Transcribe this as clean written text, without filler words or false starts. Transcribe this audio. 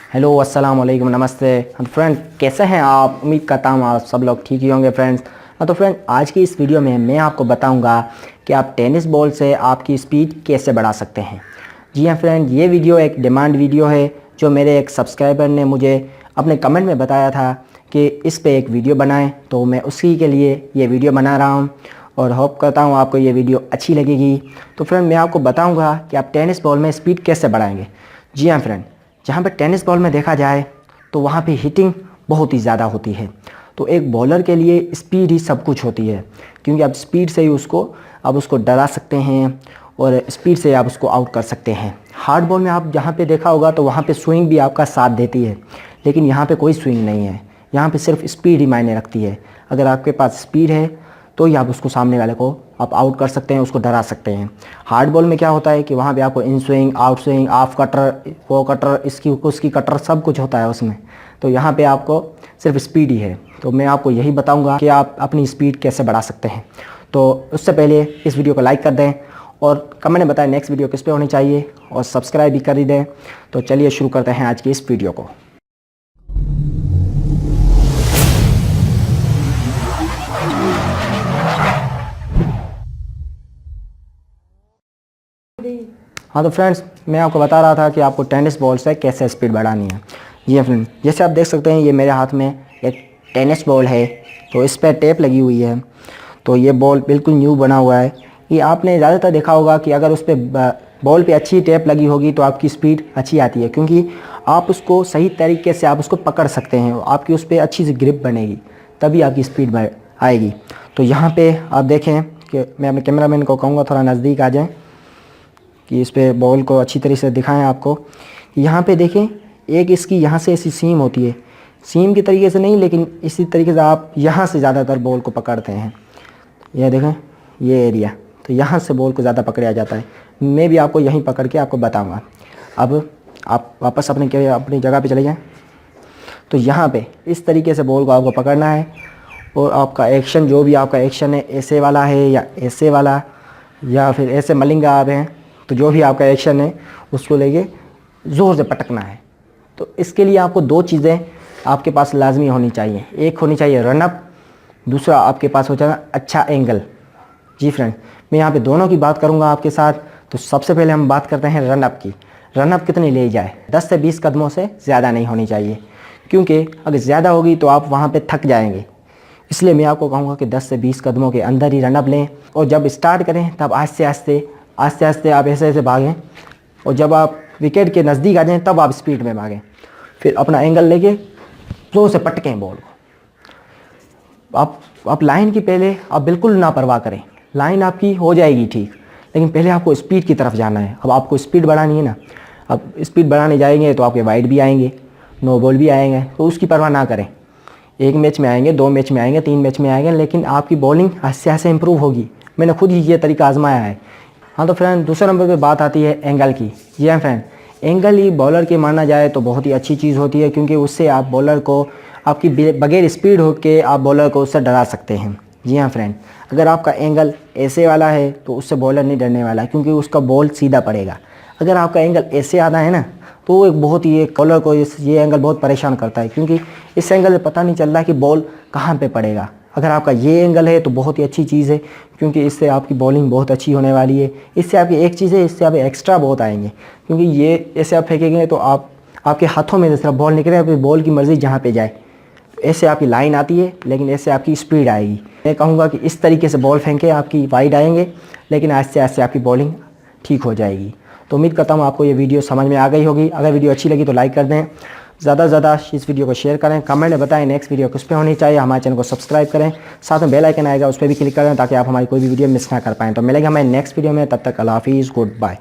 Hello अस्सलाम वालेकुम, नमस्ते फ्रेंड, कैसे हैं आप? उम्मीद करता हूँ आप सब लोग ठीक ही होंगे फ्रेंड्स। तो फ्रेंड, आज की इस वीडियो में मैं आपको बताऊंगा कि आप टेनिस बॉल से आपकी स्पीड कैसे बढ़ा सकते हैं। जी हाँ फ्रेंड, ये वीडियो एक डिमांड वीडियो है जो मेरे एक सब्सक्राइबर ने मुझे अपने कमेंट में बताया था कि इस पर एक वीडियो बनाएँ, तो मैं उसी के लिए ये वीडियो बना रहा हूँ और होप करता हूँ आपको ये वीडियो अच्छी लगेगी। तो फ्रेंड, मैं आपको बताऊँगा कि आप टेनिस बॉल में स्पीड कैसे बढ़ाएँगे। जी हाँ फ्रेंड, जहाँ पे टेनिस बॉल में देखा जाए तो वहाँ पे हिटिंग बहुत ही ज़्यादा होती है। तो एक बॉलर के लिए स्पीड ही सब कुछ होती है, क्योंकि आप स्पीड से ही उसको डरा सकते हैं और स्पीड से आप उसको आउट कर सकते हैं। हार्ड बॉल में आप जहाँ पे देखा होगा तो वहाँ पे स्विंग भी आपका साथ देती है, लेकिन यहाँ पे कोई स्विंग नहीं है। यहाँ पे सिर्फ स्पीड ही मायने रखती है। अगर आपके पास स्पीड है तो ही आप उसको सामने वाले को आप आउट कर सकते हैं, उसको डरा सकते हैं। हार्ड बॉल में क्या होता है कि वहाँ पे आपको in swing, out swing, off cutter, वो कटर, इसकी उसकी कटर सब कुछ होता है उसमें। तो यहाँ पे आपको सिर्फ स्पीड ही है। तो मैं आपको यही बताऊँगा कि आप अपनी स्पीड कैसे बढ़ा सकते हैं। तो उससे पहले इस वीडियो को लाइक कर दें और कमेंट में बताएं नेक्स्ट वीडियो किस पे होनी चाहिए, और सब्सक्राइब भी कर ही दें। तो चलिए शुरू करते हैं आज की इस वीडियो को। हाँ तो फ्रेंड्स, मैं आपको बता रहा था कि आपको टेनिस बॉल से कैसे स्पीड बढ़ानी है। जी फ्रेंड, जैसे आप देख सकते हैं ये मेरे हाथ में एक टेनिस बॉल है, तो इस पर टेप लगी हुई है। तो ये बॉल बिल्कुल न्यू बना हुआ है। ये आपने ज़्यादातर देखा होगा कि अगर उस पर बॉल पे अच्छी टेप लगी होगी तो आपकी स्पीड अच्छी आती है, क्योंकि आप उसको सही तरीके से आप उसको पकड़ सकते हैं, आपकी उस पर अच्छी सी ग्रिप बनेगी, तभी आपकी स्पीड आएगी। तो यहाँ पर आप देखें कि मैं अपने कैमरामैन को कहूँगा थोड़ा नज़दीक आ जाएँ कि इस पे बॉल को अच्छी तरीके से दिखाएं आपको। यहाँ पे देखें, एक इसकी यहाँ से ऐसी सीम होती है, सीम की तरीके से नहीं, लेकिन इसी तरीके से आप यहाँ से ज़्यादातर बॉल को पकड़ते हैं। यह देखें, ये एरिया, तो यहाँ से बॉल को ज़्यादा पकड़ा जाता है। मैं भी आपको यहीं पकड़ के आपको बताऊँगा। अब आप वापस अपनी जगह पर चले जाएँ। तो यहाँ पर इस तरीके से बॉल को आपको पकड़ना है, और आपका एक्शन, जो भी आपका एक्शन है, ऐसे वाला है या ऐसे वाला, या फिर ऐसे मलिंगा आ रहे हैं, तो जो भी आपका एक्शन है उसको लेके ज़ोर से पटकना है। तो इसके लिए आपको दो चीज़ें आपके पास लाजमी होनी चाहिए। एक होनी चाहिए रनअप, दूसरा आपके पास हो जाएगा अच्छा एंगल। जी फ्रेंड, मैं यहाँ पे दोनों की बात करूँगा आपके साथ। तो सबसे पहले हम बात करते हैं रनअप की। रनअप कितनी ले जाए? 10 से 20 कदमों से ज़्यादा नहीं होनी चाहिए, क्योंकि अगर ज़्यादा होगी तो आप वहाँ पर थक जाएंगे। इसलिए मैं आपको कहूँगा कि 10 से 20 कदमों के अंदर ही रनअप लें, और जब स्टार्ट करें तब आस्ते आस्ते आप ऐसे भागें, और जब आप विकेट के नज़दीक आ जाएं तब आप स्पीड में भागें। फिर अपना एंगल लेके ज़ोर से पटकें बॉल को। आप लाइन की पहले आप बिल्कुल ना परवाह करें, लाइन आपकी हो जाएगी ठीक, लेकिन पहले आपको स्पीड की तरफ जाना है। अब आपको स्पीड बढ़ानी है ना, अब स्पीड बढ़ाने जाएंगे तो आपके वाइड भी आएंगे, नो बॉल भी आएंगे, तो उसकी परवाह ना करें। एक मैच में आएंगे, 2 मैच में आएंगे, 3 मैच में आएंगे, लेकिन आपकी बॉलिंग आस्ते आस्ते इंप्रूव होगी। मैंने खुद ही ये तरीका आजमाया है। हाँ तो फ्रेंड, दूसरे नंबर पे बात आती है एंगल की। जी हाँ फ्रेंड, एंगल ही बॉलर की माना जाए तो बहुत ही अच्छी चीज़ होती है, क्योंकि उससे आप बॉलर को आपकी बगैर स्पीड हो के आप बॉलर को उससे डरा सकते हैं। जी हाँ फ्रेंड, अगर आपका एंगल ऐसे वाला है तो उससे बॉलर नहीं डरने वाला, क्योंकि उसका बॉल सीधा पड़ेगा। अगर आपका एंगल ऐसे आता है ना, तो एक बहुत ही बॉलर को ये एंगल बहुत परेशान करता है, क्योंकि इस एंगल में पता नहीं चल रहा कि बॉल कहाँ पे पड़ेगा। अगर आपका ये एंगल है तो बहुत ही अच्छी चीज़ है, क्योंकि इससे आपकी बॉलिंग बहुत अच्छी होने वाली है। इससे आपकी एक चीज़ है, इससे आप एक्स्ट्रा बहुत आएंगे, क्योंकि ये ऐसे आप फेंकेंगे तो आपके हाथों में जैसे बॉल निकले, फिर बॉल की मर्ज़ी जहाँ पे जाए, ऐसे आपकी लाइन आती है, लेकिन ऐसे आपकी स्पीड आएगी। मैं कहूँगा कि इस तरीके से बॉल फेंके, आपकी वाइड आएंगे, लेकिन आस्ते आस्ते आपकी बॉलिंग ठीक हो जाएगी। तो उम्मीद करता हूँ आपको ये वीडियो समझ में आ गई होगी। अगर वीडियो अच्छी लगी तो लाइक कर दें, ज़्यादा से ज़्यादा इस वीडियो को शेयर करें, कमेंट में बताएं नेक्स्ट वीडियो किस पे होनी चाहिए। हमारे चैनल को सब्सक्राइब करें, साथ में बेल आइकन आएगा उस पर भी क्लिक करें, ताकि आप हमारी कोई भी वीडियो मिस ना कर पाएँ। तो मिलेंगे हमें नेक्स्ट वीडियो में, तब तक अल्लाह हाफिज़, गुड बाय।